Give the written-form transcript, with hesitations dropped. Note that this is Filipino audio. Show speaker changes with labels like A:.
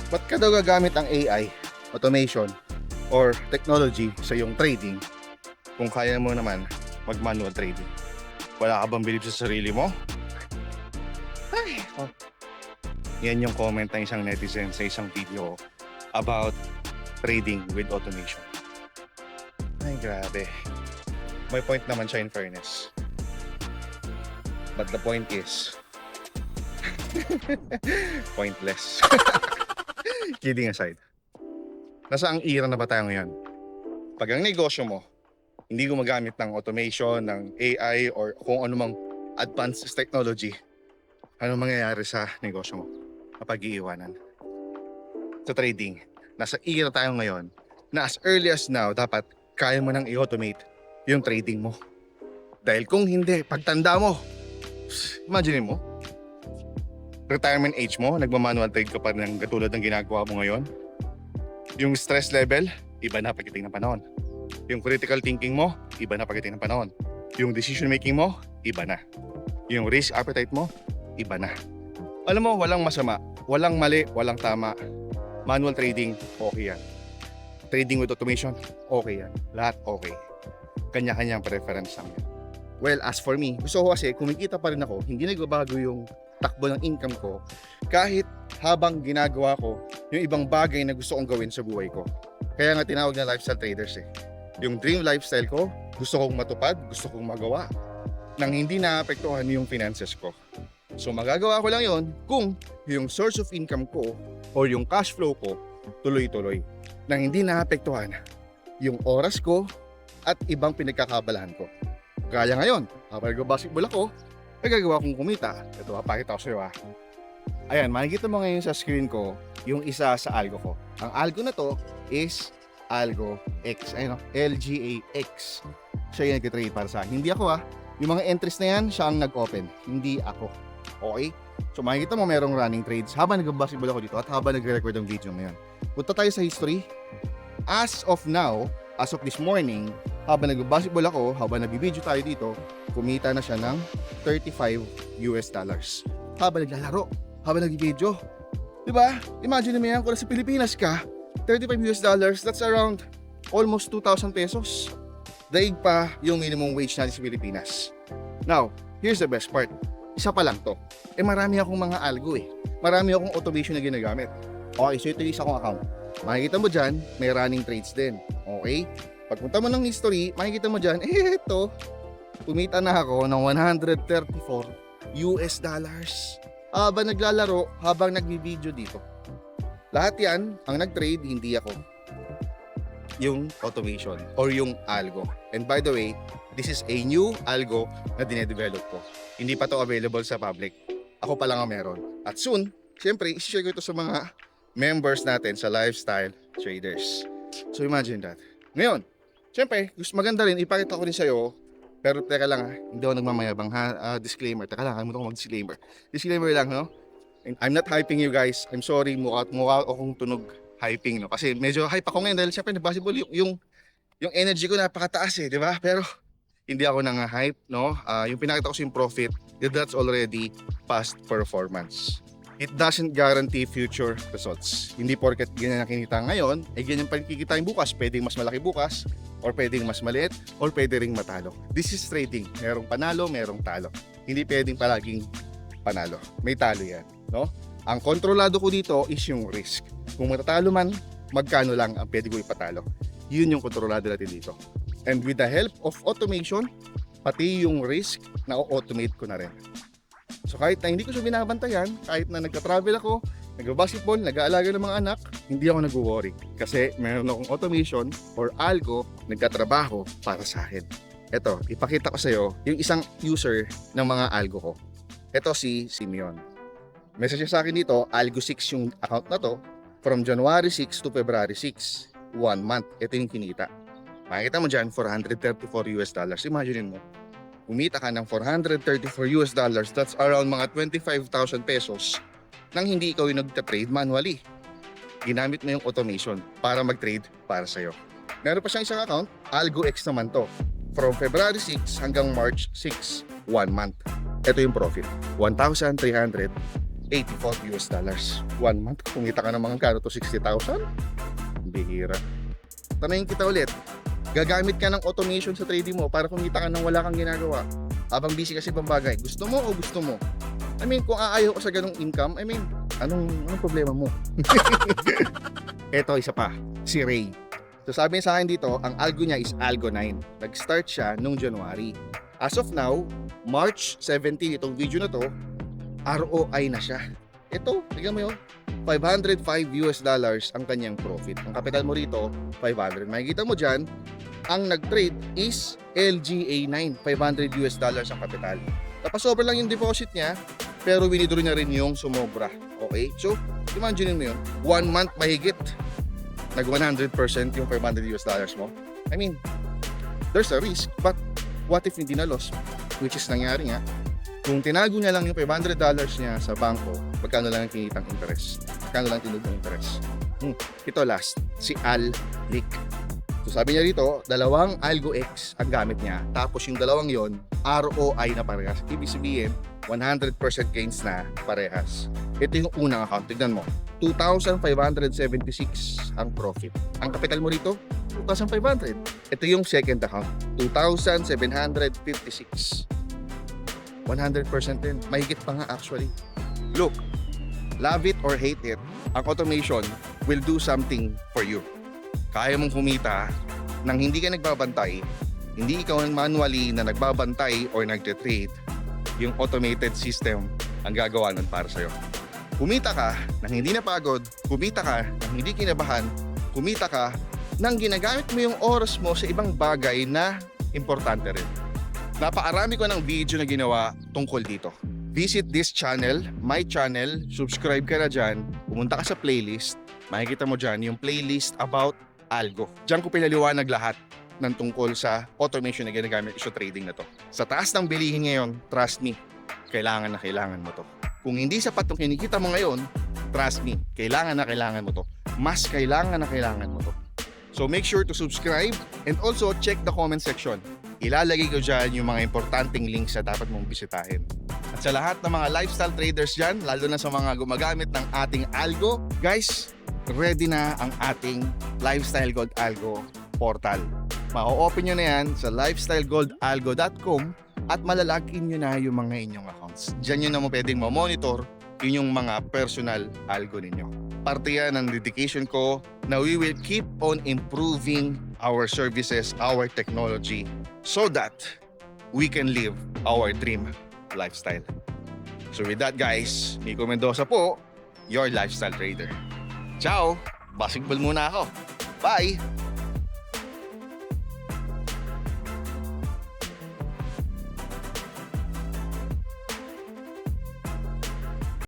A: Ba't ka daw gagamit ang AI, automation, or technology sa iyong trading kung kaya mo naman mag-manual trading? Wala ka bang believe sa sarili mo? Ay, oh. Yan yung comment ng isang netizen sa isang video about trading with automation. Ay, grabe. May point naman siya in fairness. But the point is pointless. Kidding aside. Nasa ang era na ba tayo ngayon? Pag ang negosyo mo, hindi gumagamit ng automation, ng AI, or kung anumang advanced technology, ano mangyayari sa negosyo mo kapag iiwanan? Sa trading, nasa era tayo ngayon na as early as now, dapat kaya mo nang i-automate yung trading mo. Dahil kung hindi, pagtanda mo, imagine mo, retirement age mo, nagmamanual trade ka pa ng katulad ng ginagawa mo ngayon. Yung stress level, iba na pagdating ng panahon. Yung critical thinking mo, iba na pagdating ng panahon. Yung decision making mo, iba na. Yung risk appetite mo, iba na. Alam mo, walang masama, walang mali, walang tama. Manual trading, okay yan. Trading with automation, okay yan. Lahat okay. Kanya-kanyang preference lang yan. Well, as for me, gusto ko kasi kumikita pa rin ako, hindi nagbabago yung takbo ng income ko kahit habang ginagawa ko yung ibang bagay na gusto kong gawin sa buhay ko. Kaya nga tinawag na lifestyle traders eh. Yung dream lifestyle ko, gusto kong matupad, gusto kong magawa nang hindi naapektuhan yung finances ko. So magagawa ko lang yon kung yung source of income ko or yung cash flow ko tuloy-tuloy nang hindi naapektuhan yung oras ko at ibang pinagkakabalahan ko. Gaya ngayon, habang nag-basketball ako, nagagawa kong kumita. Ito, papakita ko sa iyo. Ayan, makikita mo ngayon sa screen ko yung isa sa algo ko. Ang algo na to is Algo X. Ayun, LGAX. Siya yung nag-trade para sa akin. Hindi ako Yung mga entries na yan, siya ang nag-open. Hindi ako. Okay? So makikita mo merong running trades habang nag-basketball ako dito at habang nagre-record ang video ngayon. Punta tayo sa history. As of now, as of this morning, habang nag-basketball ako, habang nag-video tayo dito, kumita na siya ng $35. Habang naglalaro, habang nag-video. Diba? Imagine mo yan, kung nasa Pilipinas ka, $35, that's around almost 2,000 pesos. Daig pa yung minimum wage natin sa Pilipinas. Now, here's the best part. Isa pa lang to. Marami akong mga algo Marami akong automation na ginagamit. Okay, so ito yung isa kong account. Makikita mo dyan, may running trades din. Okay? Pagpunta mo ng history, makikita mo dyan, ito, kumita na ako ng $134. Habang naglalaro, habang nagbi-video dito. Lahat yan, ang nag-trade, hindi ako. Yung automation or yung algo. And by the way, this is a new algo na dinedevelop ko. Hindi pa to available sa public. Ako pa lang ang meron. At soon, siyempre, isi-share ko ito sa mga members natin sa lifestyle traders. So imagine that. Ngayon, siyempre, gusto maganda rin, ipakita ko rin sa'yo. Pero teka lang hindi ako nagmamayabang disclaimer. Teka lang, kalimutan ko mag-disclaimer. Disclaimer lang, no? I'm not hyping you guys. I'm sorry, mukha akong tunog hyping, no? Kasi medyo hype ako ngayon dahil siyempre nag-basketball yung energy ko napakataas di ba? Pero hindi ako nang-hype, no? Yung pinakita ko sa yung profit, that's already past performance. It doesn't guarantee future results. Hindi porket ganyan ang kinita ngayon, ganyan pa rin kikitain bukas. Pwedeng mas malaki bukas, or pwedeng mas maliit, or pwede ring matalo. This is trading. Merong panalo, merong talo. Hindi pwedeng palaging panalo. May talo yan, no? Ang kontrolado ko dito is yung risk. Kung matatalo man, magkano lang ang pwede ko ipatalo. Yun yung kontrolado natin dito. And with the help of automation, pati yung risk, na-automate ko na rin. So kahit na hindi ko siya binabantayan, kahit na nagka-travel ako, nag-basketball, nag-aalaga ng mga anak, hindi ako nag-worry. Kasi meron akong automation or algo nagkatrabaho para sa akin. Ito, ipakita ko sa iyo yung isang user ng mga algo ko. Ito si Simeon. Message niya sa akin dito, Algo 6 yung account na to, from January 6 to February 6, 1 month. Ito yung kinita. Makikita mo dyan, $434. Imagine mo, kumita ka ng $434, that's around mga 25,000 pesos nang hindi ikaw yung nagta-trade manually. Ginamit mo yung automation para mag-trade para sa'yo. Meron pa siyang isang account, Algo X naman to. From February 6 hanggang March 6, 1 month. Ito yung profit, $1,300. $84 US. 1 month, kumita ka ng mga kano to 60,000? Bihira. Tanungin kita ulit, gagamit ka ng automation sa trading mo para kumita ka ng wala kang ginagawa habang busy kasi pang bagay. Gusto mo o gusto mo? I mean, kung aayaw ka sa ganong income, I mean, anong problema mo? Eto, isa pa, si Ray. So sabi niya sa akin dito, ang algo niya is Algo 9. Nag-start siya nung January. As of now, March 17, itong video na to, ROI na siya. Ito, tignan mo yun. $505 US ang kanyang profit. Ang kapital mo rito, 500. Makikita mo dyan, ang nag-trade is LGA9, $500 US ang kapital. Tapos sobra lang yung deposit niya, pero winidraw niya rin yung sumobra. Okay? So, imagine mo yun, 1 month mahigit, nag 100% yung $500 US mo. I mean, there's a risk, but what if hindi na loss? Which is nangyari nga, kung tinago niya lang yung $500 niya sa bangko, magkano lang ang kinitang interest? Magkano lang tinugong interest? Ito last, si Al Lick. So sabi niya dito, dalawang Algo X ang gamit niya. Tapos yung dalawang yon ROI na parehas. Ibig sabihin, 100% gains na parehas. Ito yung unang account. Tignan mo. 2,576 ang profit. Ang kapital mo rito, 2,500. Ito yung second account. 2,756. 100% din. Mahigit pa nga actually. Look, love it or hate it, ang automation will do something for you. Kaya mong kumita nang hindi ka nagbabantay, hindi ikaw ang manually na nagbabantay or nagte-trade, yung automated system ang gagawa nun para sa'yo. Kumita ka nang hindi napagod, kumita ka nang hindi kinabahan, kumita ka nang ginagamit mo yung oras mo sa ibang bagay na importante rin. Napakarami ko ng video na ginawa tungkol dito. Visit this channel, my channel, subscribe ka na dyan, pumunta ka sa playlist, makikita mo dyan yung playlist about Algo. Diyan ko pinaliwanag lahat ng tungkol sa automation na ginagamit sa trading na to. Sa taas ng bilihin ngayon, trust me, kailangan na kailangan mo to. Kung hindi sapat yung kinikita mo ngayon, trust me, kailangan na kailangan mo to. Mas kailangan na kailangan mo to. So make sure to subscribe and also check the comment section. Ilalagay ko dyan yung mga importanteng links na dapat mong bisitahin. At sa lahat ng mga lifestyle traders dyan, lalo na sa mga gumagamit ng ating Algo, guys, ready na ang ating Lifestyle Gold Algo portal. Ma-open nyo na yan sa lifestylegoldalgo.com at malalagin nyo na yung mga inyong accounts. Diyan nyo na mo pwedeng ma-monitor yung mga personal algo ninyo. Parte yan ng dedication ko na we will keep on improving our services, our technology so that we can live our dream lifestyle. So with that guys, Nico Mendoza po, your lifestyle trader. Ciao! Basketball muna ako. Bye!